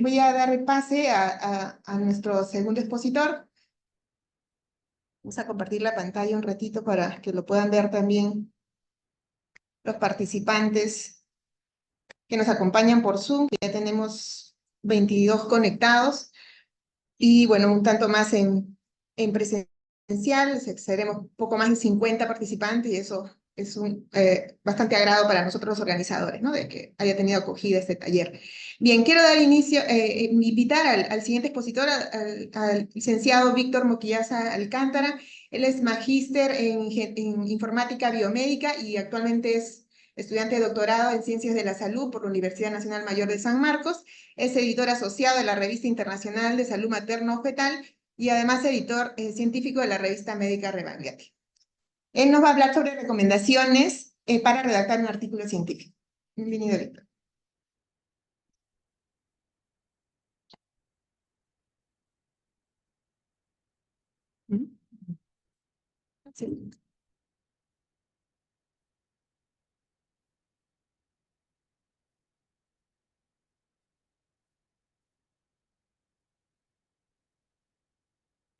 Voy a dar pase a nuestro segundo expositor. Vamos a compartir la pantalla un ratito para que lo puedan ver también los participantes que nos acompañan por Zoom. Ya tenemos 22 conectados y bueno, un tanto más en presencial. Seremos un poco más de 50 participantes y eso es un bastante agrado para nosotros los organizadores, ¿no? De que haya tenido acogida este taller. Bien, quiero dar inicio, invitar al siguiente expositor, al licenciado Víctor Moquillaza Alcántara. Él es magíster en informática biomédica y actualmente es estudiante de doctorado en Ciencias de la Salud por la Universidad Nacional Mayor de San Marcos. Es editor asociado de la Revista Internacional de Salud Materno-Fetal y además editor científico de la revista médica Revanguardia. Él nos va a hablar sobre recomendaciones para redactar un artículo científico. Bienvenido, Víctor. Sí.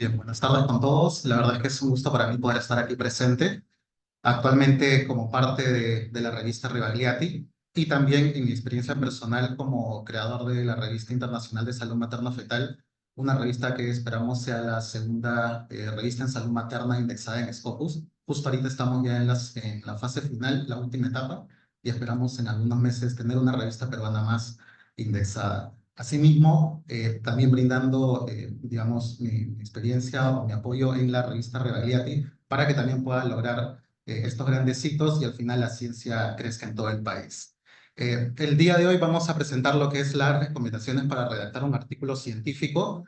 Bien, buenas tardes con todos. La verdad es que es un gusto para mí poder estar aquí presente, actualmente como parte de la revista Rebagliati y también en mi experiencia personal como creador de la revista internacional de salud materno-fetal, una revista que esperamos sea la segunda revista en salud materna indexada en Scopus. Justo ahorita estamos ya en la fase final, la última etapa, y esperamos en algunos meses tener una revista peruana más indexada. Asimismo, también brindando, digamos, mi experiencia o mi apoyo en la revista Rebagliati para que también pueda lograr estos grandes hitos y al final la ciencia crezca en todo el país. El día de hoy vamos a presentar lo que es las recomendaciones para redactar un artículo científico.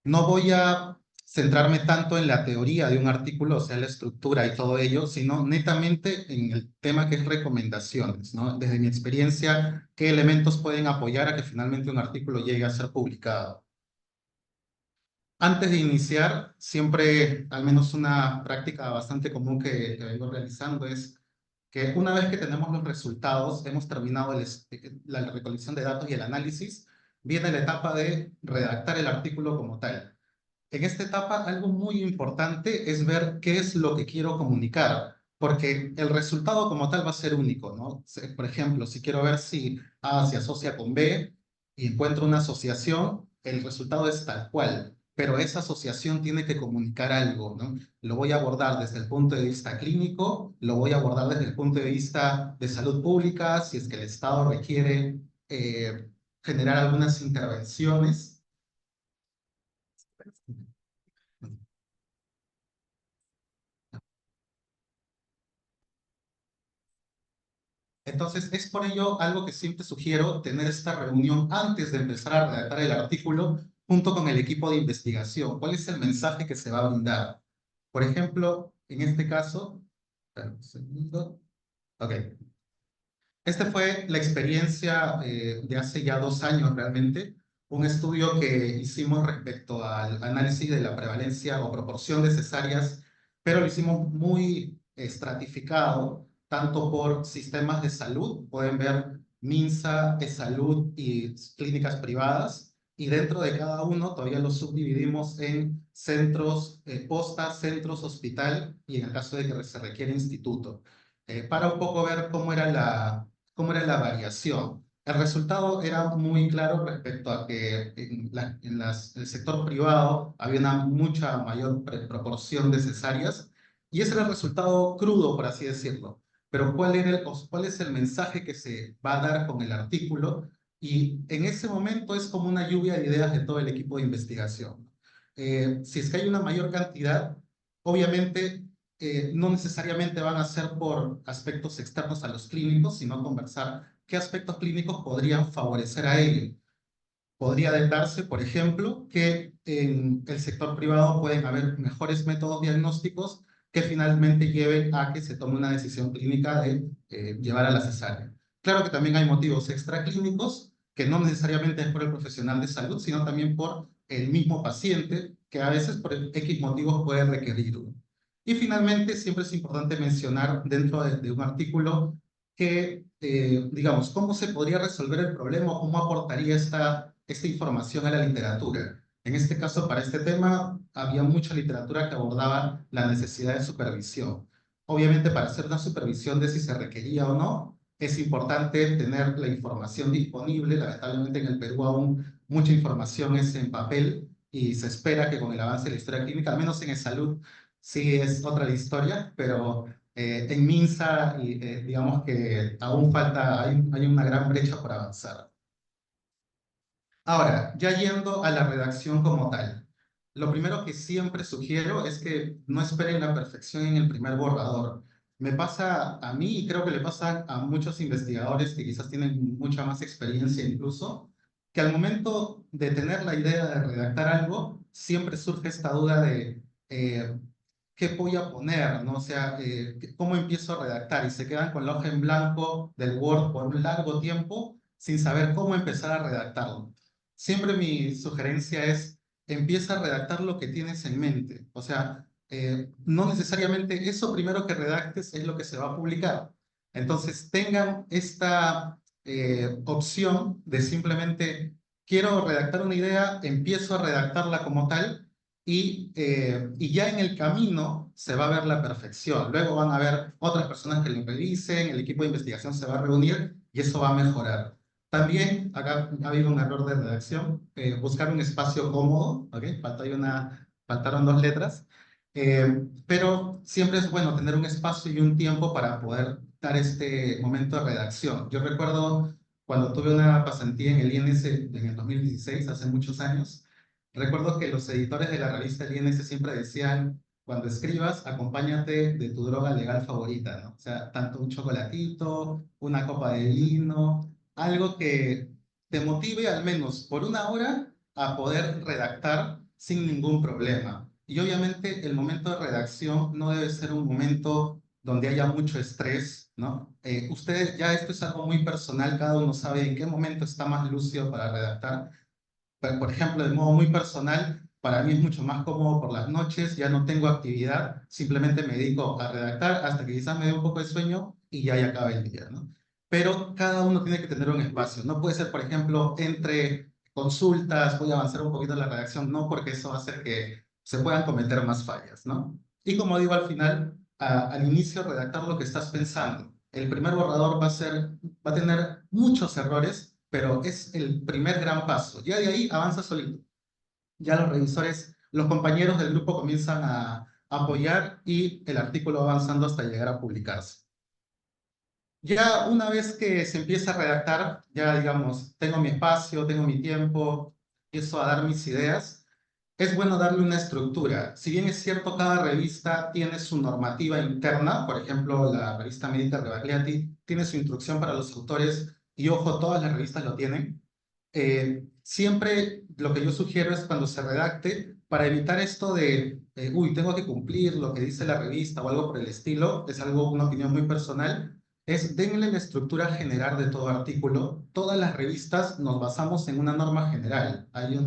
No voy a centrarme tanto en la teoría de un artículo, o sea, la estructura y todo ello, sino netamente en el tema que es recomendaciones, ¿no? Desde mi experiencia, qué elementos pueden apoyar a que finalmente un artículo llegue a ser publicado. Antes de iniciar, siempre, al menos una práctica bastante común que vengo realizando es que una vez que tenemos los resultados, hemos terminado la recolección de datos y el análisis, viene la etapa de redactar el artículo como tal. En esta etapa, algo muy importante es ver qué es lo que quiero comunicar, porque el resultado como tal va a ser único, ¿no? Por ejemplo, si quiero ver si A se asocia con B y encuentro una asociación, el resultado es tal cual, pero esa asociación tiene que comunicar algo, ¿no? Lo voy a abordar desde el punto de vista clínico, lo voy a abordar desde el punto de vista de salud pública, si es que el Estado requiere generar algunas intervenciones. Entonces, es por ello algo que siempre sugiero tener esta reunión antes de empezar a redactar el artículo junto con el equipo de investigación. ¿Cuál es el mensaje que se va a brindar? Por ejemplo, en este caso, espera un segundo. Ok. Esta fue la experiencia de hace ya 2 años realmente, un estudio que hicimos respecto al análisis de la prevalencia o proporción de cesáreas, pero lo hicimos muy estratificado, tanto por sistemas de salud, pueden ver MINSA, eSalud y clínicas privadas, y dentro de cada uno todavía lo subdividimos en centros, posta, centros, hospital, y en el caso de que se requiere instituto, para un poco ver cómo era la variación. El resultado era muy claro respecto a que el sector privado había una mucha mayor proporción de cesáreas y ese era el resultado crudo, por así decirlo. Pero ¿cuál es el mensaje que se va a dar con el artículo? Y en ese momento es como una lluvia de ideas de todo el equipo de investigación. Si es que hay una mayor cantidad, obviamente no necesariamente van a ser por aspectos externos a los clínicos, sino conversar qué aspectos clínicos podrían favorecer a ello. Podría darse, por ejemplo, que en el sector privado pueden haber mejores métodos diagnósticos que finalmente lleven a que se tome una decisión clínica de llevar a la cesárea. Claro que también hay motivos extraclínicos, que no necesariamente es por el profesional de salud, sino también por el mismo paciente, que a veces por X motivos puede requerirlo. Y finalmente, siempre es importante mencionar dentro de un artículo que, digamos, cómo se podría resolver el problema, cómo aportaría esta información a la literatura. En este caso, para este tema, había mucha literatura que abordaba la necesidad de supervisión. Obviamente, para hacer una supervisión de si se requería o no, es importante tener la información disponible. Lamentablemente, en el Perú aún mucha información es en papel y se espera que con el avance de la historia clínica, al menos en salud, sí es otra la historia, pero en MINSA, digamos que aún falta, hay una gran brecha por avanzar. Ahora, ya yendo a la redacción como tal, lo primero que siempre sugiero es que no esperen la perfección en el primer borrador. Me pasa a mí y creo que le pasa a muchos investigadores que quizás tienen mucha más experiencia incluso, que al momento de tener la idea de redactar algo, siempre surge esta duda de qué voy a poner, ¿no? O sea, cómo empiezo a redactar y se quedan con la hoja en blanco del Word por un largo tiempo sin saber cómo empezar a redactarlo. Siempre mi sugerencia es, empieza a redactar lo que tienes en mente. O sea, no necesariamente eso primero que redactes es lo que se va a publicar. Entonces, tengan esta opción de simplemente, quiero redactar una idea, empiezo a redactarla como tal y ya en el camino se va a ver la perfección. Luego van a haber otras personas que lo revisen, el equipo de investigación se va a reunir y eso va a mejorar. También acá ha habido un error de redacción, buscar un espacio cómodo, ¿ok? Faltaron dos letras, pero siempre es bueno tener un espacio y un tiempo para poder dar este momento de redacción. Yo recuerdo cuando tuve una pasantía en el INS en el 2016, hace muchos años, recuerdo que los editores de la revista El INS siempre decían, cuando escribas, acompáñate de tu droga legal favorita, ¿no? O sea, tanto un chocolatito, una copa de vino, algo que te motive al menos por una hora a poder redactar sin ningún problema. Y obviamente el momento de redacción no debe ser un momento donde haya mucho estrés, ¿no? Ustedes, ya esto es algo muy personal, cada uno sabe en qué momento está más lúcido para redactar. Por ejemplo, de modo muy personal, para mí es mucho más cómodo por las noches, ya no tengo actividad, simplemente me dedico a redactar hasta que quizás me dé un poco de sueño y ya acaba el día, ¿no? Pero cada uno tiene que tener un espacio. No puede ser, por ejemplo, entre consultas, voy a avanzar un poquito en la redacción, no, porque eso va a hacer que se puedan cometer más fallas, ¿no? Y como digo al final, al inicio, redactar lo que estás pensando. El primer borrador va a tener muchos errores, pero es el primer gran paso. Ya de ahí avanza solito. Ya los revisores, los compañeros del grupo comienzan a apoyar y el artículo va avanzando hasta llegar a publicarse. Ya una vez que se empieza a redactar, ya digamos, tengo mi espacio, tengo mi tiempo, empiezo a dar mis ideas, es bueno darle una estructura. Si bien es cierto, cada revista tiene su normativa interna, por ejemplo, la revista médica Rebagliati tiene su instrucción para los autores, y ojo, todas las revistas lo tienen. Siempre lo que yo sugiero es cuando se redacte, para evitar esto de, uy, tengo que cumplir lo que dice la revista o algo por el estilo, es algo, una opinión muy personal, es denle la estructura general de todo artículo. Todas las revistas nos basamos en una norma general. Hay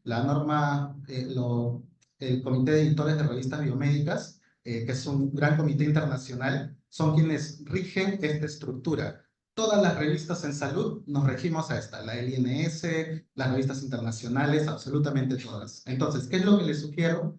la norma, el Comité de Editores de Revistas Biomédicas, que es un gran comité internacional, son quienes rigen esta estructura. Todas las revistas en salud nos regimos a esta, la INS, las revistas internacionales, absolutamente todas. Entonces, ¿qué es lo que les sugiero?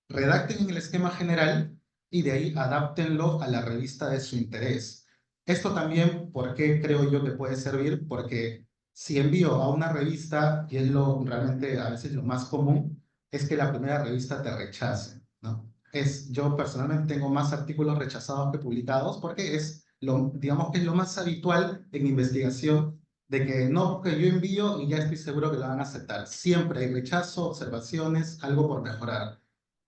Redacten en el esquema general y de ahí adáptenlo a la revista de su interés. Esto también, ¿por qué creo yo que puede servir? Porque si envío a una revista, y es lo realmente a veces lo más común, es que la primera revista te rechace, ¿no? Yo personalmente tengo más artículos rechazados que publicados porque digamos que es lo más habitual en investigación de que no, que yo envío y ya estoy seguro que lo van a aceptar. Siempre hay rechazo, observaciones, algo por mejorar.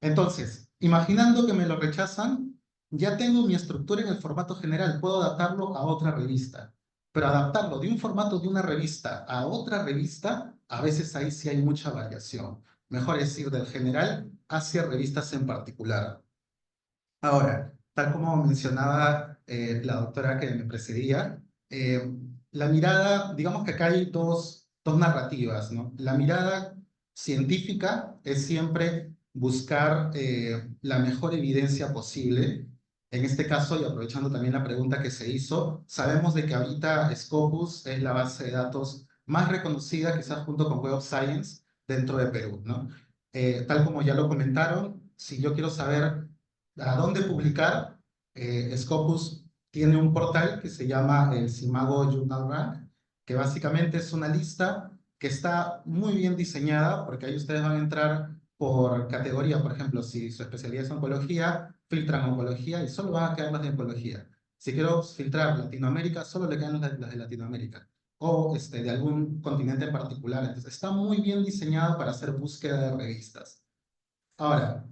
Entonces, imaginando que me lo rechazan, ya tengo mi estructura en el formato general, puedo adaptarlo a otra revista. Pero adaptarlo de un formato de una revista a otra revista, a veces ahí sí hay mucha variación. Mejor es ir del general hacia revistas en particular. Ahora, tal como mencionaba la doctora que me precedía, la mirada, digamos que acá hay dos narrativas, ¿no? La mirada científica es siempre buscar la mejor evidencia posible. En este caso, y aprovechando también la pregunta que se hizo, sabemos de que ahorita Scopus es la base de datos más reconocida, quizás junto con Web of Science, dentro de Perú, ¿no? Tal como ya lo comentaron, si yo quiero saber a dónde publicar, Scopus tiene un portal que se llama el Simago Journal Rank, que básicamente es una lista que está muy bien diseñada, porque ahí ustedes van a entrar por categoría. Por ejemplo, si su especialidad es oncología, filtran oncología y solo van a quedar las de oncología. Si quiero filtrar Latinoamérica, solo le quedan las de Latinoamérica, o de algún continente en particular. Entonces, está muy bien diseñado para hacer búsqueda de revistas. Ahora,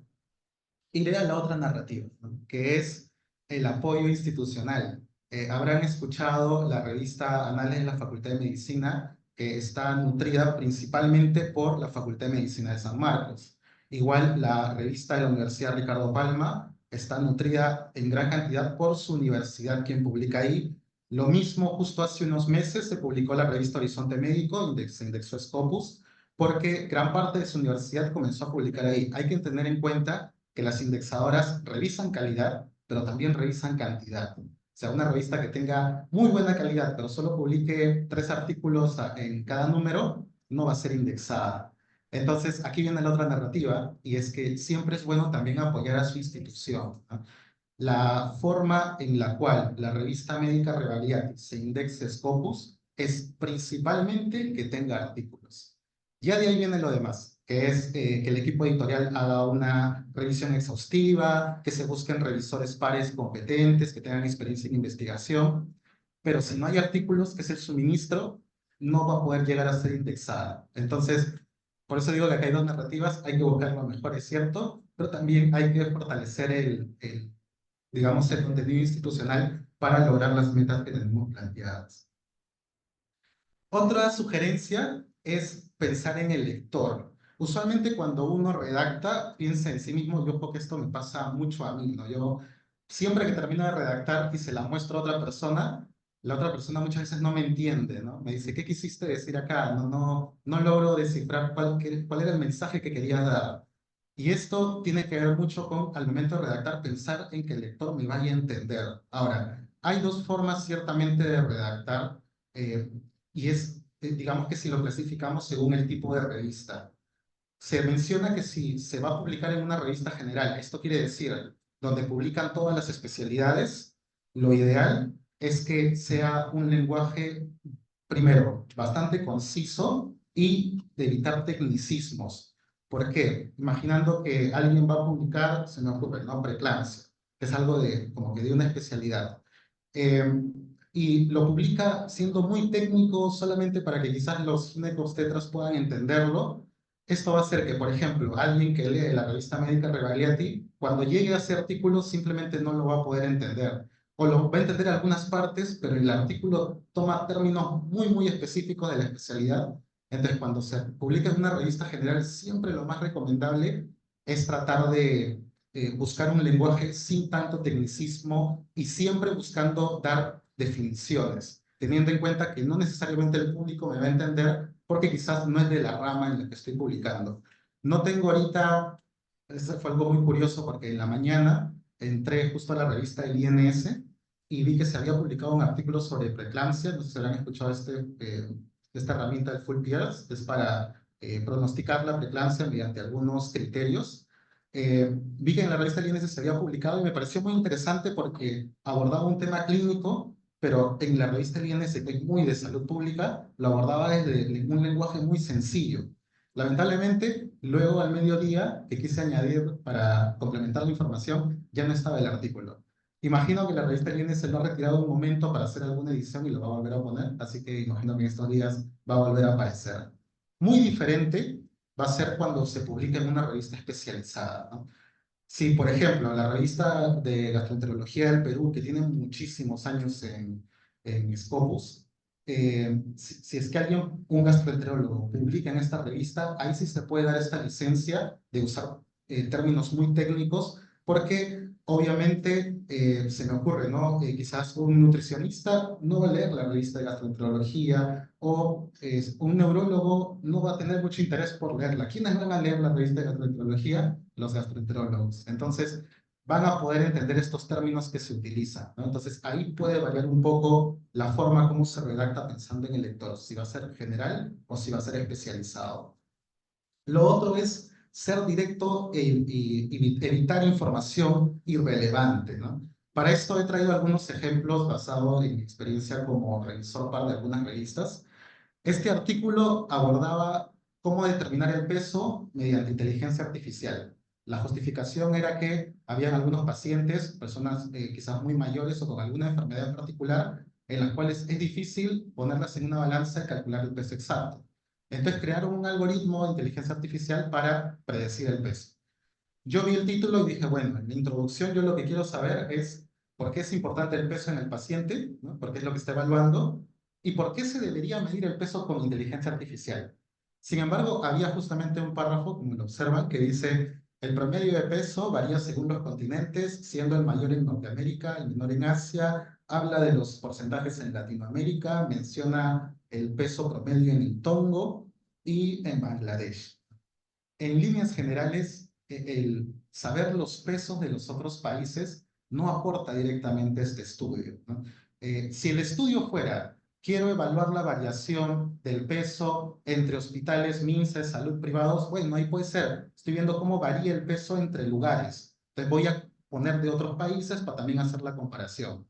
iré a la otra narrativa, ¿no? Que es el apoyo institucional. Habrán escuchado la revista Anales de la Facultad de Medicina, que está nutrida principalmente por la Facultad de Medicina de San Marcos. Igual la revista de la Universidad Ricardo Palma está nutrida en gran cantidad por su universidad, quien publica ahí. Lo mismo, justo hace unos meses se publicó la revista Horizonte Médico, se indexó Scopus, porque gran parte de su universidad comenzó a publicar ahí. Hay que tener en cuenta que las indexadoras revisan calidad, pero también revisan cantidad. O sea, una revista que tenga muy buena calidad, pero solo publique 3 artículos en cada número, no va a ser indexada. Entonces, aquí viene la otra narrativa, y es que siempre es bueno también apoyar a su institución, ¿no? La forma en la cual la revista médica Revaliati se indexe Scopus es principalmente que tenga artículos. Ya de ahí viene lo demás, que es que el equipo editorial haga una revisión exhaustiva, que se busquen revisores pares competentes, que tengan experiencia en investigación, pero si no hay artículos, que es el suministro, no va a poder llegar a ser indexada. Entonces, por eso digo que acá hay dos narrativas, hay que buscar lo mejor, es cierto, pero también hay que fortalecer digamos, el contenido institucional para lograr las metas que tenemos planteadas. Otra sugerencia es pensar en el lector. Usualmente cuando uno redacta, piensa en sí mismo. Yo creo que esto me pasa mucho a mí, ¿no? Yo siempre que termino de redactar y se la muestro a otra persona, la otra persona muchas veces no me entiende, ¿no? Me dice, ¿qué quisiste decir acá? No logro descifrar cuál era el mensaje que querías dar. Y esto tiene que ver mucho con, al momento de redactar, pensar en que el lector me vaya a entender. Ahora, hay dos formas ciertamente de redactar. eh, y digamos que si lo clasificamos según el tipo de revista. Se menciona que si se va a publicar en una revista general, esto quiere decir donde publican todas las especialidades, lo ideal es que sea un lenguaje, primero, bastante conciso y de evitar tecnicismos. ¿Por qué? Imaginando que alguien va a publicar, se me ocurre, ¿no? Preeclampsia, que es algo como que de una especialidad. Eh, y lo publica siendo muy técnico solamente para que quizás los ginecobstetras puedan entenderlo. Esto va a hacer que, por ejemplo, alguien que lee la revista médica Revaliati, cuando llegue a ese artículo simplemente no lo va a poder entender. O lo va a entender algunas partes, pero el artículo toma términos muy específicos de la especialidad. Entonces, cuando se publica en una revista general, siempre lo más recomendable es tratar de buscar un lenguaje sin tanto tecnicismo y siempre buscando dar definiciones, teniendo en cuenta que no necesariamente el público me va a entender porque quizás no es de la rama en la que estoy publicando. No tengo ahorita, eso fue algo muy curioso porque en la mañana entré justo a la revista del INS y vi que se había publicado un artículo sobre preeclampsia. No sé si habrán escuchado esta herramienta del Full Peers, es para pronosticar la preeclampsia mediante algunos criterios. Vi que en la revista INS se había publicado y me pareció muy interesante porque abordaba un tema clínico, pero en la revista INS, que es muy de salud pública, lo abordaba desde un lenguaje muy sencillo. Lamentablemente, luego al mediodía, que quise añadir para complementar la información, ya no estaba el artículo. Imagino que la revista INS lo ha retirado un momento para hacer alguna edición y lo va a volver a poner, así que imagino que en estos días va a volver a aparecer. Muy diferente va a ser cuando se publique en una revista especializada, ¿no? Si, por ejemplo, la revista de gastroenterología del Perú, que tiene muchísimos años en Scopus, si es que un gastroenterólogo publica en esta revista, ahí sí se puede dar esta licencia de usar términos muy técnicos, porque obviamente se me ocurre, ¿no? Quizás un nutricionista no va a leer la revista de gastroenterología o un neurólogo no va a tener mucho interés por leerla. ¿Quiénes van a leer la revista de gastroenterología? Los gastroenterólogos. Entonces, van a poder entender estos términos que se utilizan, ¿no? Entonces, ahí puede variar un poco la forma como se redacta pensando en el lector, si va a ser general o si va a ser especializado. Lo otro es ser directo y evitar información irrelevante, ¿no? Para esto he traído algunos ejemplos basados en mi experiencia como revisor para algunas revistas. Este artículo abordaba cómo determinar el peso mediante inteligencia artificial. La justificación era que habían algunos pacientes, personas quizás muy mayores o con alguna enfermedad en particular, en las cuales es difícil ponerlas en una balanza y calcular el peso exacto. Entonces crearon un algoritmo de inteligencia artificial para predecir el peso. Yo vi el título y dije, bueno, en la introducción yo lo que quiero saber es por qué es importante el peso en el paciente, ¿no? Porque es lo que está evaluando, y por qué se debería medir el peso con inteligencia artificial. Sin embargo, había justamente un párrafo, como lo observan, que dice, el promedio de peso varía según los continentes, siendo el mayor en Norteamérica, el menor en Asia, habla de los porcentajes en Latinoamérica, menciona el peso promedio en el Tongo y en Bangladesh. En líneas generales, el saber los pesos de los otros países no aporta directamente a este estudio, ¿no? Si el estudio fuera, quiero evaluar la variación del peso entre hospitales, MINSA, salud privados, bueno, ahí puede ser. Estoy viendo cómo varía el peso entre lugares. Entonces voy a poner de otros países para también hacer la comparación.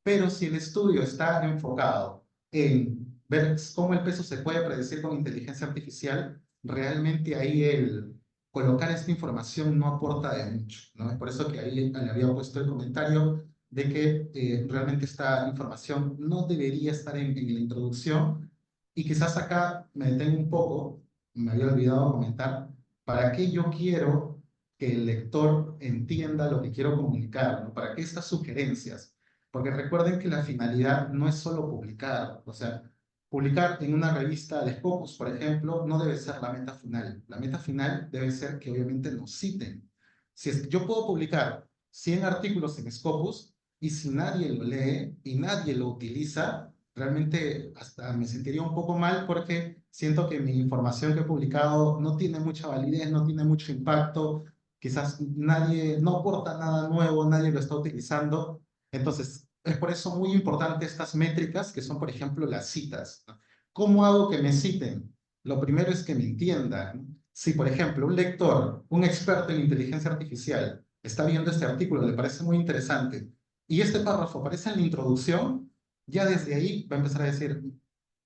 Pero si el estudio está enfocado en ver cómo el peso se puede predecir con inteligencia artificial, realmente ahí el colocar esta información no aporta de mucho, ¿no? Es por eso que ahí le había puesto el comentario de que realmente esta información no debería estar en la introducción. Y quizás acá me detengo un poco, me había olvidado comentar, para qué yo quiero que el lector entienda lo que quiero comunicar, ¿no? ¿Para qué estas sugerencias? Porque recuerden que la finalidad no es solo publicar, o sea, publicar en una revista de Scopus, por ejemplo, no debe ser la meta final. La meta final debe ser que obviamente nos citen. Si es, yo puedo publicar 100 artículos en Scopus y si nadie lo lee y nadie lo utiliza, realmente hasta me sentiría un poco mal porque siento que mi información que he publicado no tiene mucha validez, no tiene mucho impacto, quizás nadie, no aporta nada nuevo, nadie lo está utilizando. Entonces, es por eso muy importante estas métricas que son, por ejemplo, las citas, ¿no? ¿Cómo hago que me citen? Lo primero es que me entiendan, ¿no? Si, por ejemplo, un lector, un experto en inteligencia artificial, está viendo este artículo, le parece muy interesante, y este párrafo aparece en la introducción, ya desde ahí va a empezar a decir,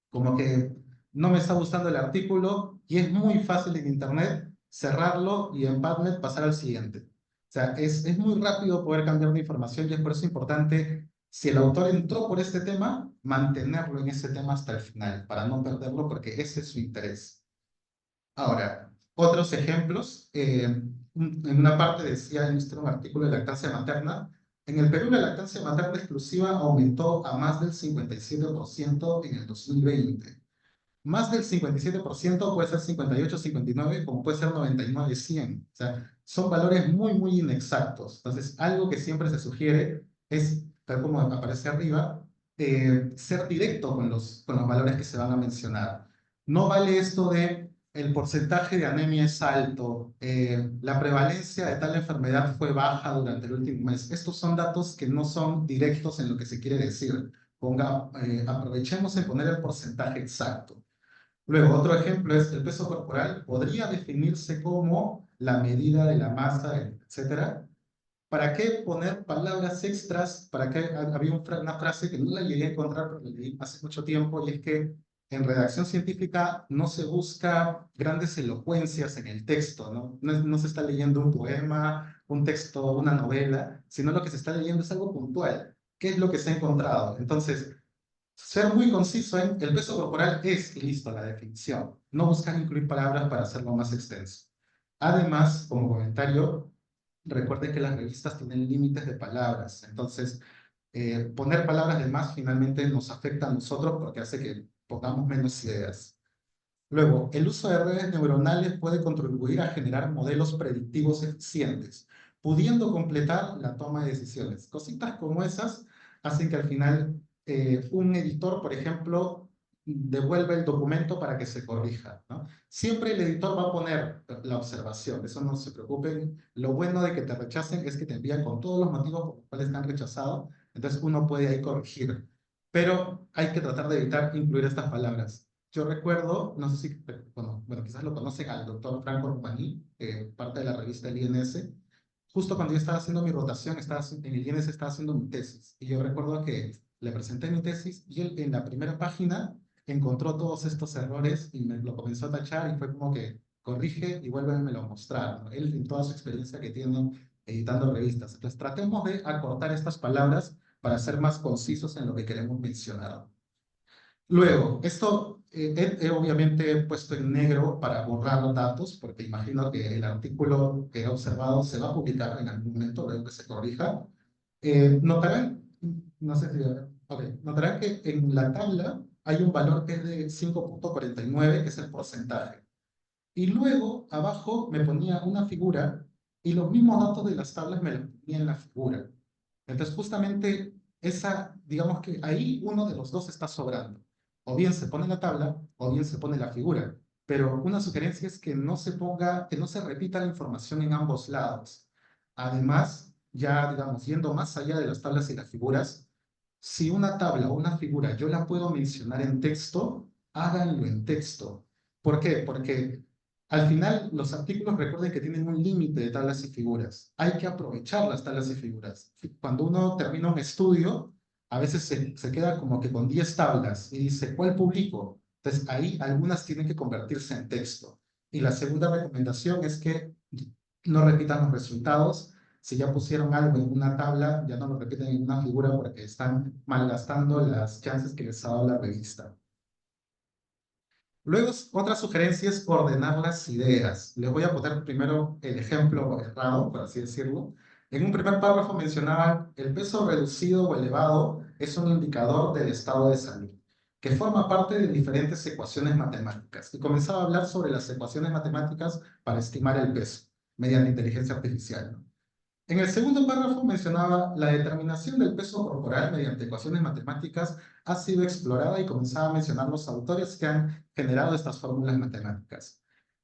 como que no me está gustando el artículo, y es muy fácil en Internet cerrarlo y en PubMed pasar al siguiente. O sea, es muy rápido poder cambiar de información y es por eso importante, si el autor entró por este tema, mantenerlo en ese tema hasta el final, para no perderlo porque ese es su interés. Ahora, otros ejemplos. En una parte decía en un artículo de lactancia materna, en el Perú la lactancia materna exclusiva aumentó a más del 57% en el 2020. Más del 57% puede ser 58, 59, como puede ser 99, 100. O sea, son valores muy, muy inexactos. Entonces, algo que siempre se sugiere es, tal como aparece arriba, ser directo con los valores que se van a mencionar. No vale esto de el porcentaje de anemia es alto, la prevalencia de tal enfermedad fue baja durante el último mes. Estos son datos que no son directos en lo que se quiere decir. Aprovechemos en poner el porcentaje exacto. Luego, otro ejemplo es el peso corporal. Podría definirse como la medida de la masa, etcétera. ¿Para qué poner palabras extras? ¿Para qué? Había una frase que no la llegué a encontrar, pero la leí hace mucho tiempo, y es que en redacción científica no se busca grandes elocuencias en el texto, ¿no? No se está leyendo un poema, un texto, una novela, sino lo que se está leyendo es algo puntual. ¿Qué es lo que se ha encontrado? Entonces, ser muy conciso en el peso corporal es, y listo, la definición. No buscar incluir palabras para hacerlo más extenso. Además, como comentario, recuerden que las revistas tienen límites de palabras. Entonces, poner palabras de más finalmente nos afecta a nosotros porque hace que pongamos menos ideas. Luego, el uso de redes neuronales puede contribuir a generar modelos predictivos eficientes, pudiendo completar la toma de decisiones. Cositas como esas hacen que al final un editor, por ejemplo, devuelve el documento para que se corrija, ¿no? Siempre el editor va a poner la observación, eso no se preocupen. Lo bueno de que te rechacen es que te envían con todos los motivos por los cuales están rechazados, entonces uno puede ahí corregir. Pero hay que tratar de evitar incluir estas palabras. Yo recuerdo, no sé si, bueno, quizás lo conocen al doctor Franco Romaní, parte de la revista del INS. Justo cuando yo estaba haciendo mi rotación, en el INS estaba haciendo mi tesis. Y yo recuerdo que le presenté mi tesis y él en la primera página encontró todos estos errores y me lo comenzó a tachar y fue como que corrige y vuélvemelo a mostrar, ¿no? Él en toda su experiencia que tiene editando revistas. Entonces tratemos de acortar estas palabras para ser más concisos en lo que queremos mencionar. Luego, esto he obviamente puesto en negro para borrar datos, porque imagino que el artículo que he observado se va a publicar en algún momento, luego que se corrija. Notarán, no sé si, notarán que en la tabla hay un valor que es de 5,49, que es el porcentaje. Y luego, abajo, me ponía una figura y los mismos datos de las tablas me los ponía en la figura. Entonces, justamente, digamos que ahí uno de los dos está sobrando. O bien se pone la tabla, o bien se pone la figura. Pero una sugerencia es que no se ponga, que no se repita la información en ambos lados. Además, ya, digamos, yendo más allá de las tablas y las figuras, si una tabla o una figura yo la puedo mencionar en texto, háganlo en texto. ¿Por qué? Porque al final, los artículos recuerden que tienen un límite de tablas y figuras. Hay que aprovechar las tablas y figuras. Cuando uno termina un estudio, a veces se queda como que con 10 tablas y dice, ¿cuál publico? Entonces, ahí algunas tienen que convertirse en texto. Y la segunda recomendación es que no repitan los resultados. Si ya pusieron algo en una tabla, ya no lo repiten en una figura porque están malgastando las chances que les ha dado la revista. Luego, otra sugerencia es ordenar las ideas. Les voy a poner primero el ejemplo errado, por así decirlo. En un primer párrafo mencionaba el peso reducido o elevado es un indicador del estado de salud, que forma parte de diferentes ecuaciones matemáticas. Y comenzaba a hablar sobre las ecuaciones matemáticas para estimar el peso mediante inteligencia artificial, ¿no? En el segundo párrafo mencionaba la determinación del peso corporal mediante ecuaciones matemáticas ha sido explorada y comenzaba a mencionar los autores que han generado estas fórmulas matemáticas.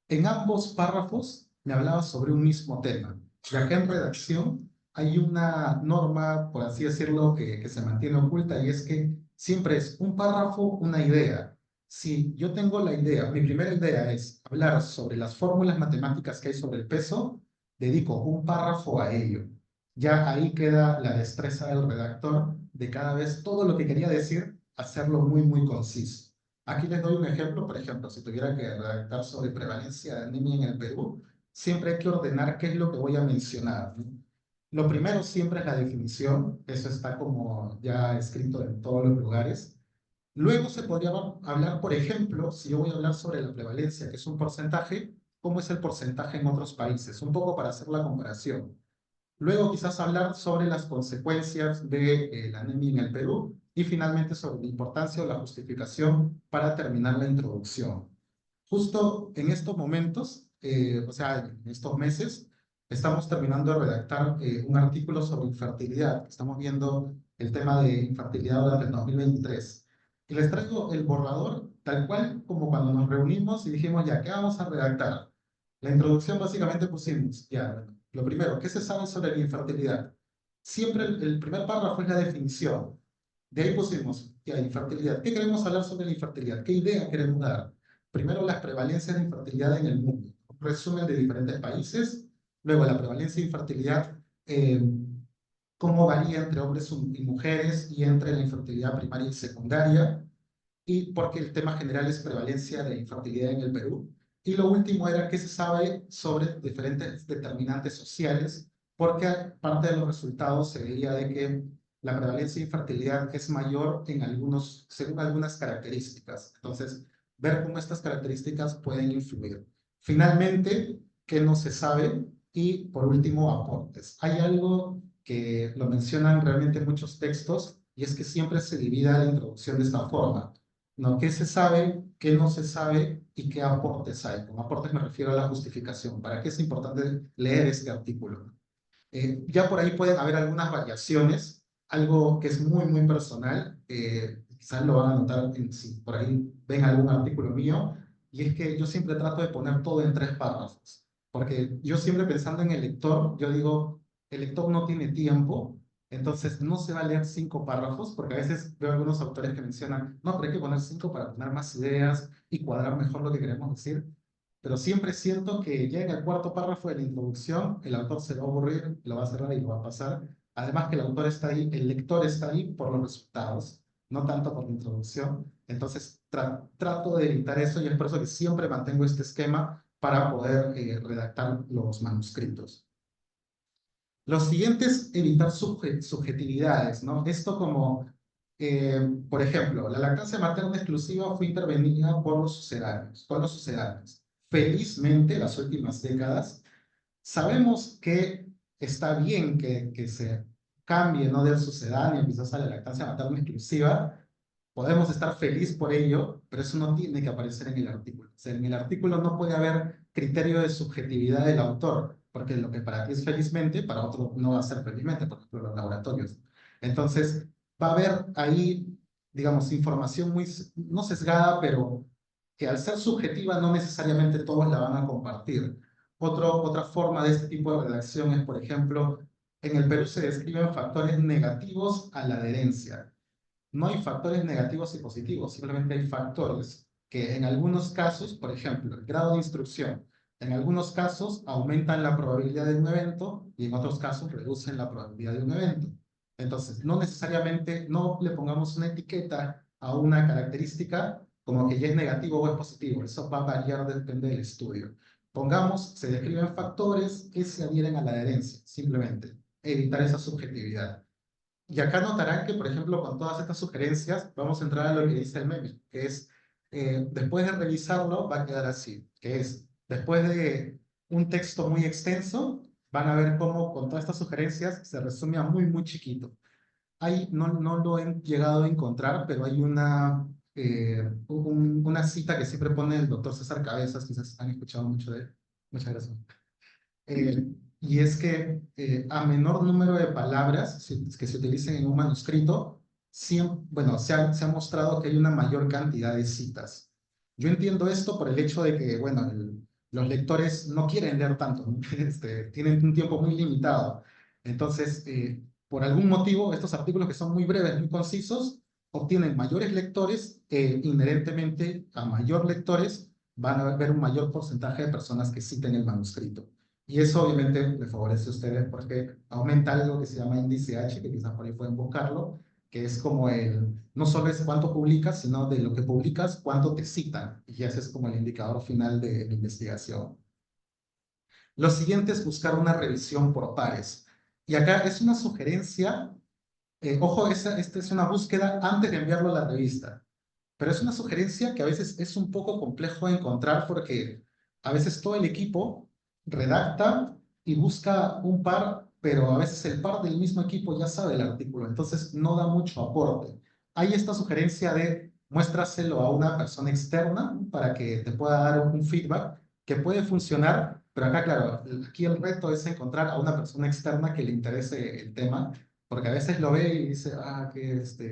En ambos párrafos me hablaba sobre un mismo tema, ya que en redacción hay una norma, por así decirlo, que se mantiene oculta y es que siempre es un párrafo, una idea. Si yo tengo la idea, mi primera idea es hablar sobre las fórmulas matemáticas que hay sobre el peso, dedico un párrafo a ello. Ya ahí queda la destreza del redactor de cada vez todo lo que quería decir, hacerlo muy, muy conciso. Aquí les doy un ejemplo, por ejemplo, si tuviera que redactar sobre prevalencia de anemia en el Perú, siempre hay que ordenar qué es lo que voy a mencionar, ¿no? Lo primero siempre es la definición, eso está como ya escrito en todos los lugares. Luego se podría hablar, por ejemplo, si yo voy a hablar sobre la prevalencia, que es un porcentaje, ¿cómo es el porcentaje en otros países? Un poco para hacer la comparación. Luego quizás hablar sobre las consecuencias de la anemia en el Perú y finalmente sobre la importancia o la justificación para terminar la introducción. Justo en estos momentos, o sea, en estos meses, estamos terminando de redactar un artículo sobre infertilidad. Estamos viendo el tema de infertilidad durante el 2023. Y les traigo el borrador tal cual como cuando nos reunimos y dijimos, ya, ¿qué vamos a redactar? La introducción básicamente pusimos, ya, lo primero, ¿qué se sabe sobre la infertilidad? Siempre el primer párrafo es la definición. De ahí pusimos, ya, infertilidad. ¿Qué queremos hablar sobre la infertilidad? ¿Qué idea queremos dar? Primero, las prevalencias de infertilidad en el mundo. Un resumen de diferentes países. Luego, la prevalencia de infertilidad, cómo varía entre hombres y mujeres y entre la infertilidad primaria y secundaria. Y porque el tema general es prevalencia de infertilidad en el Perú. Y lo último era qué se sabe sobre diferentes determinantes sociales, porque parte de los resultados se veía de que la prevalencia de infertilidad es mayor en según algunas características. Entonces, ver cómo estas características pueden influir. Finalmente, qué no se sabe y, por último, aportes. Hay algo que lo mencionan realmente muchos textos y es que siempre se divide la introducción de esta forma. ¿No? ¿Qué se sabe, qué no se sabe y qué aportes hay? Con aportes me refiero a la justificación. ¿Para qué es importante leer este artículo? Ya por ahí pueden haber algunas variaciones, algo que es muy, muy personal. quizás lo van a notar si por ahí ven algún artículo mío, y es que yo siempre trato de poner todo en 3 párrafos, porque yo siempre pensando en el lector, yo digo, el lector no tiene tiempo, entonces no se va a leer 5 párrafos, porque a veces veo algunos autores que mencionan, no, pero hay que poner 5 para tener más ideas y cuadrar mejor lo que queremos decir, pero siempre siento que ya en el 4 párrafo de la introducción, el autor se va a aburrir, lo va a cerrar y lo va a pasar. Además que el autor está ahí, el lector está ahí por los resultados, no tanto por la introducción. Entonces trato de evitar eso y es por eso que siempre mantengo este esquema para poder redactar los manuscritos. Lo siguiente es evitar subjetividades, ¿no? Esto como, por ejemplo, la lactancia materna exclusiva fue intervenida por los sucedáneos, con los sucedáneos. Felizmente, las últimas décadas, sabemos que está bien que se cambie, ¿no? Del sucedáneo, quizás a la lactancia materna exclusiva. Podemos estar felices por ello, pero eso no tiene que aparecer en el artículo. O sea, en el artículo no puede haber criterio de subjetividad del autor, porque lo que para ti es felizmente, para otro no va a ser felizmente, por ejemplo, los laboratorios. Entonces, va a haber ahí, digamos, información muy, no sesgada, pero que al ser subjetiva no necesariamente todos la van a compartir. Otra forma de este tipo de redacción es, por ejemplo, en el Perú se describen factores negativos a la adherencia. No hay factores negativos y positivos, simplemente hay factores que en algunos casos, por ejemplo, el grado de instrucción, en algunos casos aumentan la probabilidad de un evento y en otros casos reducen la probabilidad de un evento. Entonces, no necesariamente, no le pongamos una etiqueta a una característica como que ya es negativo o es positivo, eso va a variar, depende del estudio. Pongamos, se describen factores que se adhieren a la adherencia, simplemente, evitar esa subjetividad. Y acá notarán que, por ejemplo, con todas estas sugerencias, vamos a entrar a lo que dice el meme, que es, después de revisarlo, va a quedar así, que es, después de un texto muy extenso, van a ver cómo con todas estas sugerencias se resume a muy, muy chiquito. Ahí no lo he llegado a encontrar, pero hay una cita que siempre pone el doctor César Cabezas, quizás han escuchado mucho de él. Muchas gracias. Y es que a menor número de palabras que se utilicen en un manuscrito, bueno, se ha mostrado que hay una mayor cantidad de citas. Yo entiendo esto por el hecho de que, bueno, los lectores no quieren leer tanto, ¿no? Tienen un tiempo muy limitado. Entonces, por algún motivo, estos artículos que son muy breves, muy concisos, obtienen mayores lectores, inherentemente a mayor lectores van a haber un mayor porcentaje de personas que citen el manuscrito. Y eso obviamente le favorece a ustedes porque aumenta algo que se llama índice H, que quizás por ahí pueden buscarlo, que es como no solo es cuánto publicas, sino de lo que publicas, cuánto te citan. Y ese es como el indicador final de la investigación. Lo siguiente es buscar una revisión por pares. Y acá es una sugerencia, ojo, esta es una búsqueda antes de enviarlo a la revista. Pero es una sugerencia que a veces es un poco complejo de encontrar porque a veces todo el equipo redacta y busca un par, pero a veces el par del mismo equipo ya sabe el artículo, entonces no da mucho aporte. Hay esta sugerencia de muéstraselo a una persona externa para que te pueda dar un feedback que puede funcionar, pero acá, claro, aquí el reto es encontrar a una persona externa que le interese el tema, porque a veces lo ve y dice,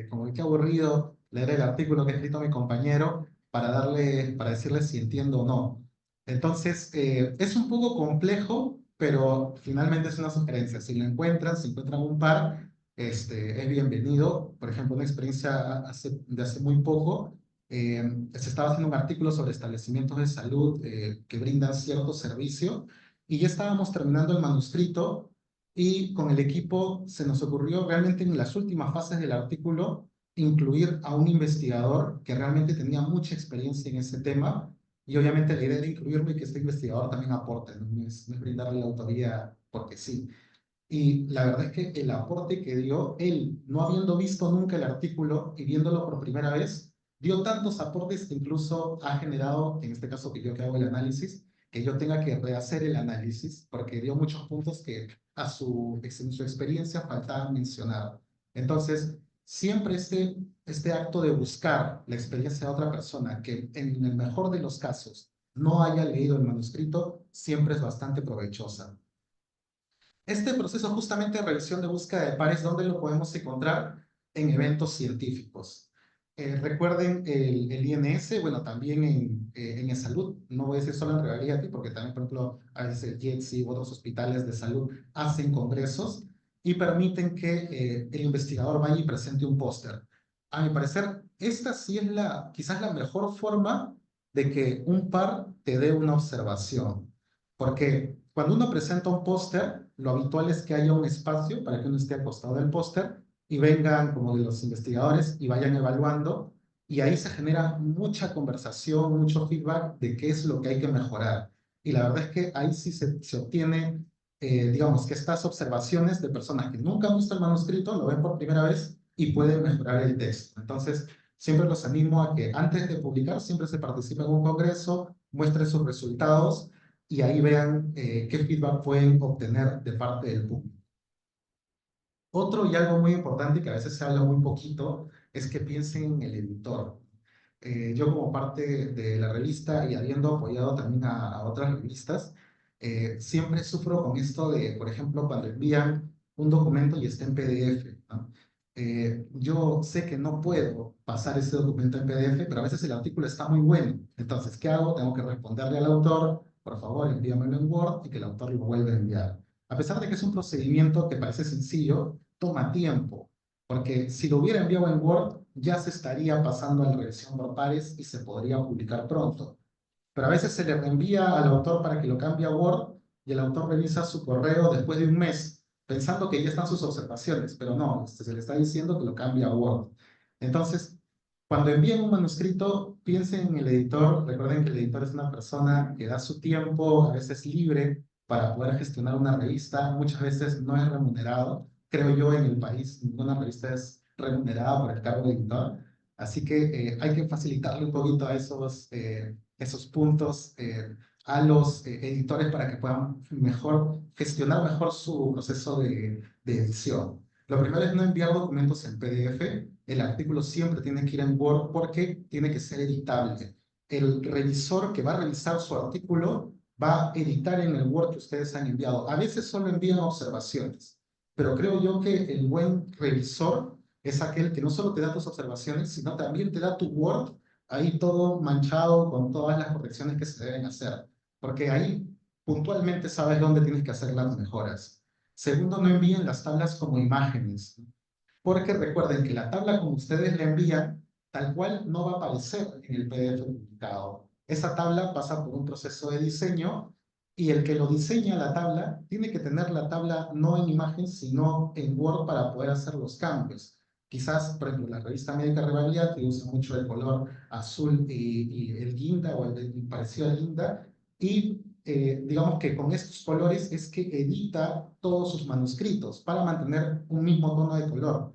como que aburrido leer el artículo que ha escrito mi compañero para decirle si entiendo o no. Entonces, es un poco complejo, pero finalmente es una sugerencia. Si lo encuentran, si encuentran un par, es bienvenido. Por ejemplo, una experiencia de hace muy poco, se estaba haciendo un artículo sobre establecimientos de salud que brindan cierto servicio y ya estábamos terminando el manuscrito y con el equipo se nos ocurrió realmente en las últimas fases del artículo incluir a un investigador que realmente tenía mucha experiencia en ese tema y obviamente la idea era incluirlo y que este investigador también aporte, no es brindarle la autoría porque sí. Y la verdad es que el aporte que dio él, no habiendo visto nunca el artículo y viéndolo por primera vez, dio tantos aportes que incluso ha generado, en este caso que hago el análisis, que yo tenga que rehacer el análisis porque dio muchos puntos que en su experiencia faltaban mencionar. Entonces, siempre este acto de buscar la experiencia de otra persona que en el mejor de los casos no haya leído el manuscrito, siempre es bastante provechosa. Este proceso justamente de revisión de búsqueda de pares, ¿dónde lo podemos encontrar? En eventos científicos. Recuerden el INS, bueno, también en salud, no voy a decir solo en Revalidati, porque también, por ejemplo, a veces el IEXI u otros hospitales de salud hacen congresos y permiten que el investigador vaya y presente un póster. A mi parecer, esta sí es quizás la mejor forma de que un par te dé una observación, porque cuando uno presenta un póster, lo habitual es que haya un espacio para que uno esté acostado del póster y vengan como de los investigadores y vayan evaluando, y ahí se genera mucha conversación, mucho feedback de qué es lo que hay que mejorar. Y la verdad es que ahí sí se obtiene, digamos, que estas observaciones de personas que nunca han visto el manuscrito, lo ven por primera vez y pueden mejorar el texto. Entonces, siempre los animo a que antes de publicar, siempre se participe en un congreso, muestren sus resultados y ahí vean qué feedback pueden obtener de parte del público. Otro y algo muy importante que a veces se habla muy poquito es que piensen en el editor. Yo como parte de la revista y habiendo apoyado también a otras revistas, siempre sufro con esto de, por ejemplo, cuando envían un documento y está en PDF, ¿no? Yo sé que no puedo pasar ese documento en PDF, pero a veces el artículo está muy bueno. Entonces, ¿qué hago? Tengo que responderle al autor, por favor, envíamelo en Word y que el autor lo vuelva a enviar. A pesar de que es un procedimiento que parece sencillo, toma tiempo, porque si lo hubiera enviado en Word, ya se estaría pasando a la revisión por pares y se podría publicar pronto. Pero a veces se le reenvía al autor para que lo cambie a Word y el autor revisa su correo después de un mes, pensando que ya están sus observaciones, pero no, se le está diciendo que lo cambie a Word. Entonces, cuando envíen un manuscrito, piensen en el editor. Recuerden que el editor es una persona que da su tiempo, a veces libre, para poder gestionar una revista. Muchas veces no es remunerado. Creo yo, en el país, ninguna revista es remunerada por el cargo de editor. Así que hay que facilitarle un poquito a esos puntos a los editores para que puedan gestionar mejor su proceso de edición. Lo primero es no enviar documentos en PDF. El artículo siempre tiene que ir en Word porque tiene que ser editable. El revisor que va a revisar su artículo va a editar en el Word que ustedes han enviado. A veces solo envían observaciones, pero creo yo que el buen revisor es aquel que no solo te da tus observaciones, sino también te da tu Word ahí todo manchado con todas las correcciones que se deben hacer, porque ahí puntualmente sabes dónde tienes que hacer las mejoras. Segundo, no envíen las tablas como imágenes, porque recuerden que la tabla como ustedes la envían, tal cual no va a aparecer en el PDF publicado. Esa tabla pasa por un proceso de diseño y el que lo diseña la tabla tiene que tener la tabla no en imagen, sino en Word para poder hacer los cambios. Quizás, por ejemplo, la revista médica Rivalidad, que usa mucho el color azul y el guinda o el parecido al guinda, y digamos que con estos colores es que edita todos sus manuscritos para mantener un mismo tono de color.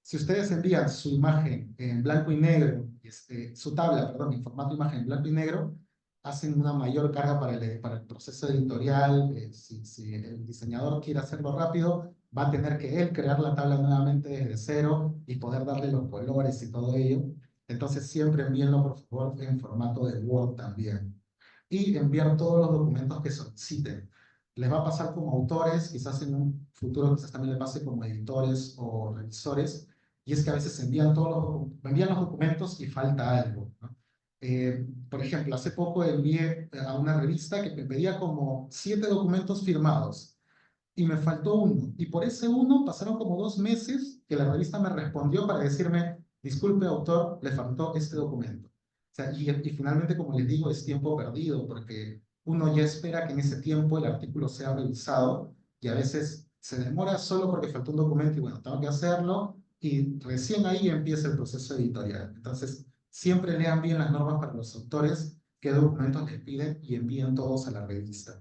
Si ustedes envían su imagen en blanco y negro, su tabla, perdón, en formato imagen en blanco y negro, hacen una mayor carga para el proceso editorial. Si el diseñador quiere hacerlo rápido, va a tener que él crear la tabla nuevamente desde cero y poder darle los colores y todo ello. Entonces siempre envíenlo, por favor, en formato de Word también. Y enviar todos los documentos que soliciten. Les va a pasar como autores, quizás en un futuro quizás también le pase como editores o revisores, y es que a veces envían los documentos y falta algo, ¿no? Por ejemplo, hace poco envié a una revista que me pedía como 7 documentos firmados y me faltó uno. Y por ese uno pasaron como 2 meses que la revista me respondió para decirme, disculpe autor, le faltó este documento. O sea, y finalmente, como les digo, es tiempo perdido porque uno ya espera que en ese tiempo el artículo sea revisado y a veces se demora solo porque faltó un documento y bueno, tengo que hacerlo y recién ahí empieza el proceso editorial. Entonces, siempre lean bien las normas para los autores, qué documentos les piden y envíen todos a la revista.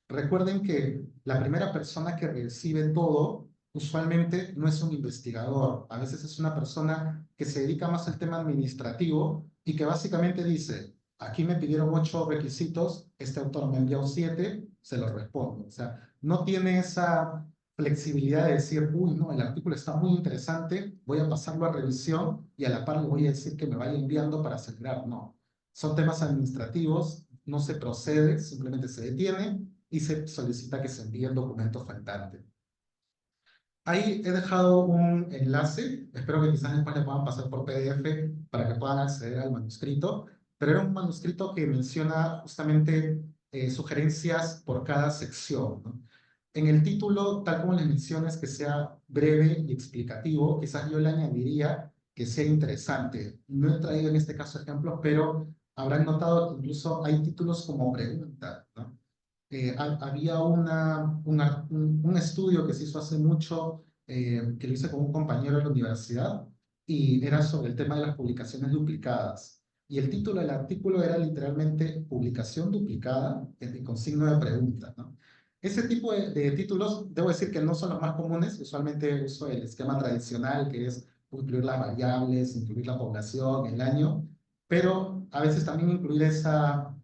Recuerden que la primera persona que recibe todo usualmente no es un investigador, a veces es una persona que se dedica más al tema administrativo y que básicamente dice, aquí me pidieron 8 requisitos, este autor me ha enviado 7, se los respondo. O sea, no tiene esa flexibilidad de decir, uy, no, el artículo está muy interesante, voy a pasarlo a revisión y a la par le voy a decir que me vaya enviando para acelerar. No, son temas administrativos, no se procede, simplemente se detiene y se solicita que se envíe el documento faltante. Ahí he dejado un enlace, espero que quizás después le puedan pasar por PDF, para que puedan acceder al manuscrito, pero era un manuscrito que menciona justamente sugerencias por cada sección, ¿no? En el título, tal como les mencioné, es que sea breve y explicativo. Quizás yo le añadiría que sea interesante. No he traído en este caso ejemplos, pero habrán notado que incluso hay títulos como pregunta, ¿no? Había un estudio que se hizo hace mucho, que lo hice con un compañero de la universidad, y era sobre el tema de las publicaciones duplicadas. Y el título del artículo era literalmente publicación duplicada con signo de pregunta, ¿no? Ese tipo de títulos, debo decir que no son los más comunes. Usualmente uso el esquema tradicional, que es incluir las variables, incluir la población, el año, pero a veces también incluir esa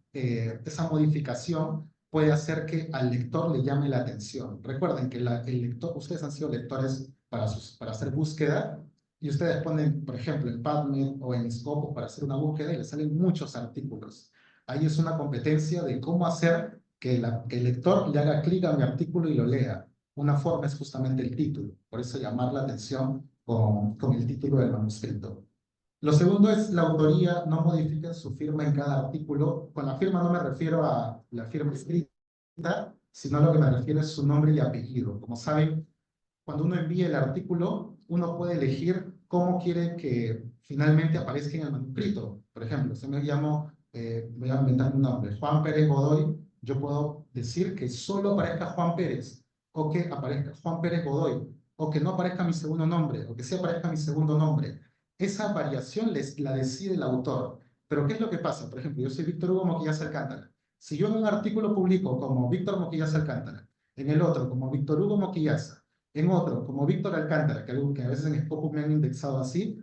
modificación puede hacer que al lector le llame la atención. Recuerden que el lector, ustedes han sido lectores para hacer búsqueda, y ustedes ponen, por ejemplo, en PubMed o en Scopus para hacer una búsqueda y les salen muchos artículos. Ahí es una competencia de cómo hacer que el lector le haga clic a mi artículo y lo lea. Una forma es justamente el título, por eso llamar la atención con el título del manuscrito. Lo segundo es la autoría. No modifiquen su firma en cada artículo. Con la firma no me refiero a la firma escrita, sino a lo que me refiero es su nombre y apellido. Como saben, cuando uno envía el artículo, uno puede elegir cómo quiere que finalmente aparezca en el manuscrito. Por ejemplo, si me llamo, voy a inventar un nombre, Juan Pérez Godoy, yo puedo decir que solo aparezca Juan Pérez, o que aparezca Juan Pérez Godoy, o que no aparezca mi segundo nombre, o que sí aparezca mi segundo nombre. Esa variación la decide el autor. Pero ¿qué es lo que pasa? Por ejemplo, yo soy Víctor Hugo Moquillas Alcántara. Si yo en un artículo publico como Víctor Moquillas Alcántara, en el otro como Víctor Hugo Moquillaza, en otro como Víctor Alcántara, que a veces en Scopus me han indexado así,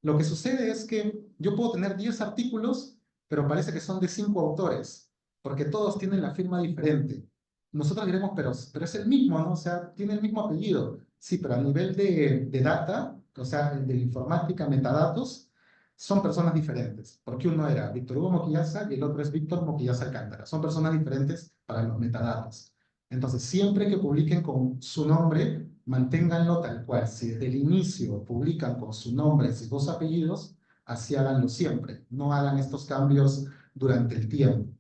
lo que sucede es que yo puedo tener 10 artículos, pero parece que son de 5 autores, porque todos tienen la firma diferente. Nosotros diremos, pero es el mismo, ¿no? O sea, tiene el mismo apellido. Sí, pero a nivel de data, o sea, de informática, metadatos, son personas diferentes, porque uno era Víctor Hugo Moquillaza y el otro es Víctor Moquillaza Alcántara. Son personas diferentes para los metadatos. Entonces, siempre que publiquen con su nombre, manténganlo tal cual. Si desde el inicio publican con su nombre y sus dos apellidos, así háganlo siempre. No hagan estos cambios durante el tiempo.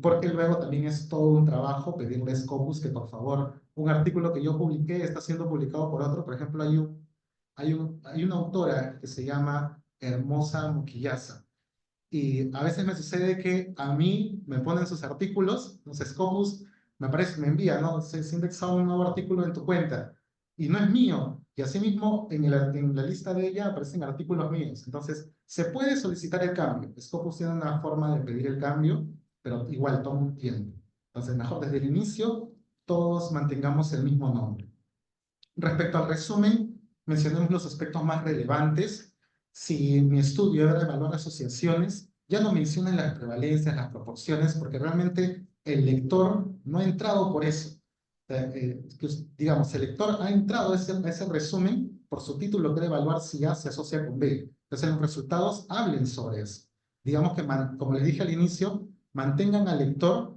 Porque luego también es todo un trabajo pedirle Scopus que por favor, un artículo que yo publiqué está siendo publicado por otro. Por ejemplo, hay una autora que se llama Hermosa Moquillaza. Y a veces me sucede que a mí me ponen sus artículos, los Scopus, me aparece, me envía, ¿no? Se ha indexado un nuevo artículo en tu cuenta y no es mío. Y asimismo, en la lista de ella aparecen artículos míos. Entonces, se puede solicitar el cambio. Scopus tiene una forma de pedir el cambio, pero igual toma un tiempo. Entonces, mejor desde el inicio, todos mantengamos el mismo nombre. Respecto al resumen, mencionemos los aspectos más relevantes. Si mi estudio era evaluar asociaciones, ya no mencionen las prevalencias, las proporciones, porque realmente el lector no ha entrado por eso. Digamos, el lector ha entrado a ese resumen por su título, que era evaluar si A se asocia con B. Entonces, los resultados hablen sobre eso. Digamos que, como les dije al inicio, mantengan al lector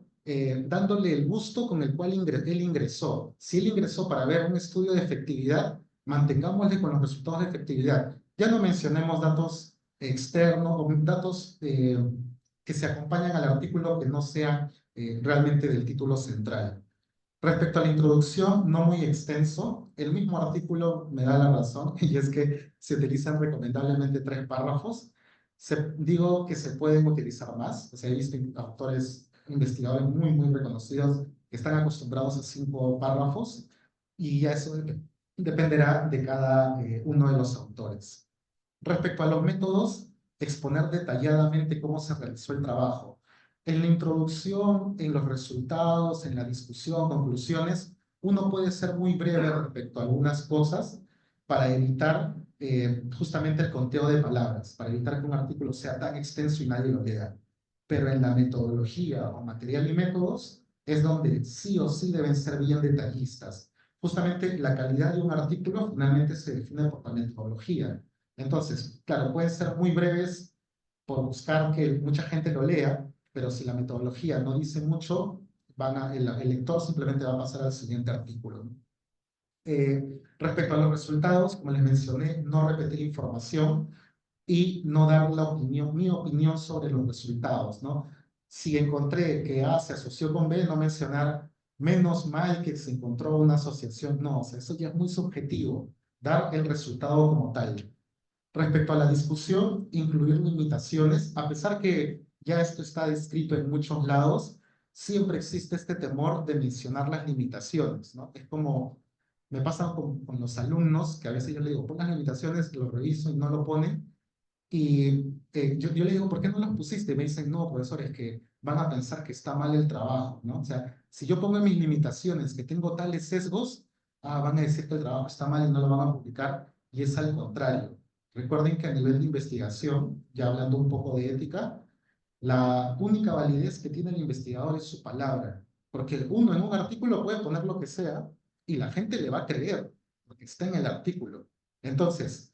dándole el gusto con el cual él ingresó. Si él ingresó para ver un estudio de efectividad, mantengámosle con los resultados de efectividad. Ya no mencionemos datos externos o datos que se acompañan al artículo que no sean realmente del título central. Respecto a la introducción, no muy extenso, el mismo artículo me da la razón, y es que se utilizan recomendablemente 3 párrafos. Digo que se pueden utilizar más. O sea, he visto autores, investigadores muy reconocidos que están acostumbrados a 5 párrafos, y ya eso dependerá de cada uno de los autores. Respecto a los métodos, exponer detalladamente cómo se realizó el trabajo. En la introducción, en los resultados, en la discusión, conclusiones, uno puede ser muy breve respecto a algunas cosas para evitar justamente el conteo de palabras, para evitar que un artículo sea tan extenso y nadie lo lea. Pero en la metodología o material y métodos es donde sí o sí deben ser bien detallistas. Justamente la calidad de un artículo finalmente se define por la metodología. Entonces, claro, pueden ser muy breves por buscar que mucha gente lo lea, pero si la metodología no dice mucho, el lector simplemente va a pasar al siguiente artículo, ¿no? Respecto a los resultados, como les mencioné, no repetir información. y no dar mi opinión sobre los resultados, ¿no? Si encontré que A se asoció con B, no mencionar menos mal que se encontró una asociación, no, o sea, eso ya es muy subjetivo, dar el resultado como tal. Respecto a la discusión, incluir limitaciones, a pesar que ya esto está descrito en muchos lados, siempre existe este temor de mencionar las limitaciones, ¿no? Es como, me pasa con los alumnos, que a veces yo le digo, pon las limitaciones, lo reviso y no lo ponen, y yo le digo, ¿por qué no las pusiste? Y me dicen, no, profesor, es que van a pensar que está mal el trabajo, ¿no? O sea, si yo pongo en mis limitaciones que tengo tales sesgos, van a decir que el trabajo está mal y no lo van a publicar, y es al contrario. Recuerden que a nivel de investigación, ya hablando un poco de ética, la única validez que tiene el investigador es su palabra, porque uno en un artículo puede poner lo que sea y la gente le va a creer, porque está en el artículo. Entonces,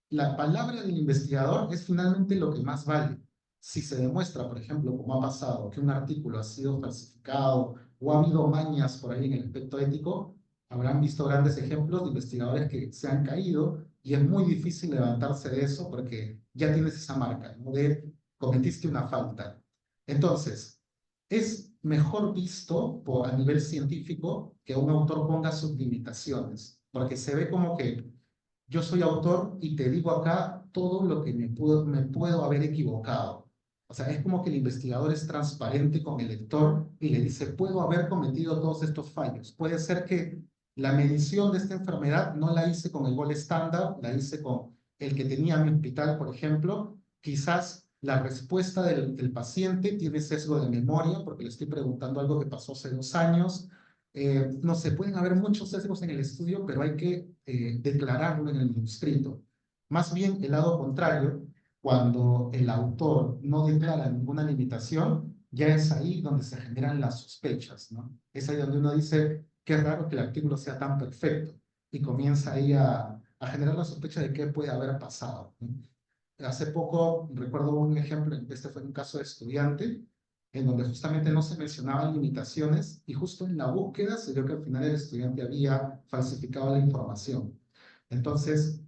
la palabra del investigador es finalmente lo que más vale. Si se demuestra, por ejemplo, como ha pasado, que un artículo ha sido falsificado o ha habido mañas por ahí en el aspecto ético, habrán visto grandes ejemplos de investigadores que se han caído y es muy difícil levantarse de eso porque ya tienes esa marca, ¿no? De cometiste una falta. Entonces, es mejor visto a nivel científico que un autor ponga sus limitaciones, porque se ve como que yo soy autor y te digo acá todo lo que me puedo haber equivocado. O sea, es como que el investigador es transparente con el lector y le dice, puedo haber cometido todos estos fallos. Puede ser que la medición de esta enfermedad no la hice con el gol estándar, la hice con el que tenía mi hospital, por ejemplo. Quizás la respuesta del paciente tiene sesgo de memoria porque le estoy preguntando algo que pasó hace 2 años. No sé, pueden haber muchos sesgos en el estudio, pero hay que declararlo en el manuscrito. Más bien, el lado contrario, cuando el autor no declara ninguna limitación, ya es ahí donde se generan las sospechas, ¿no? Es ahí donde uno dice, qué raro que el artículo sea tan perfecto, y comienza ahí a generar la sospecha de qué puede haber pasado, ¿no? Hace poco recuerdo un ejemplo, este fue un caso de estudiante, en donde justamente no se mencionaban limitaciones y justo en la búsqueda se dio que al final el estudiante había falsificado la información. Entonces,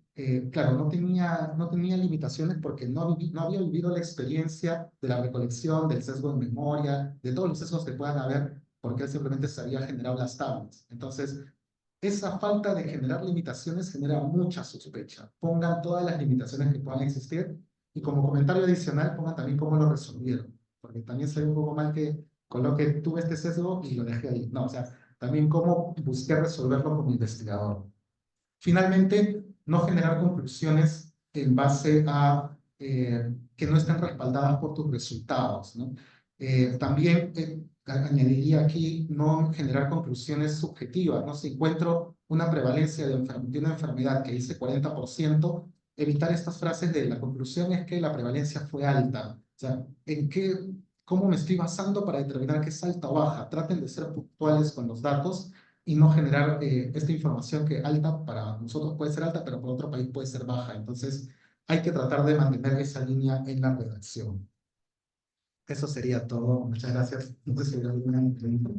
claro, no tenía limitaciones porque no había vivido la experiencia de la recolección, del sesgo de memoria, de todos los sesgos que puedan haber, porque él simplemente se había generado las tablas. Entonces, esa falta de generar limitaciones genera mucha sospecha. Pongan todas las limitaciones que puedan existir y como comentario adicional pongan también cómo lo resolvieron, porque también se ve un poco mal que coloque tuve este sesgo y lo dejé ahí. No, o sea, también cómo busqué resolverlo como investigador. Finalmente, no generar conclusiones en base a que no estén respaldadas por tus resultados, ¿no? También añadiría aquí no generar conclusiones subjetivas, ¿no? Si encuentro una prevalencia de una enfermedad que dice 40%, evitar estas frases de la conclusión es que la prevalencia fue alta. O sea, ¿cómo me estoy basando para determinar que es alta o baja? Traten de ser puntuales con los datos y no generar esta información que alta para nosotros puede ser alta, pero para otro país puede ser baja. Entonces, hay que tratar de mantener esa línea en la redacción. Eso sería todo. Muchas gracias. No sé si hay alguna pregunta.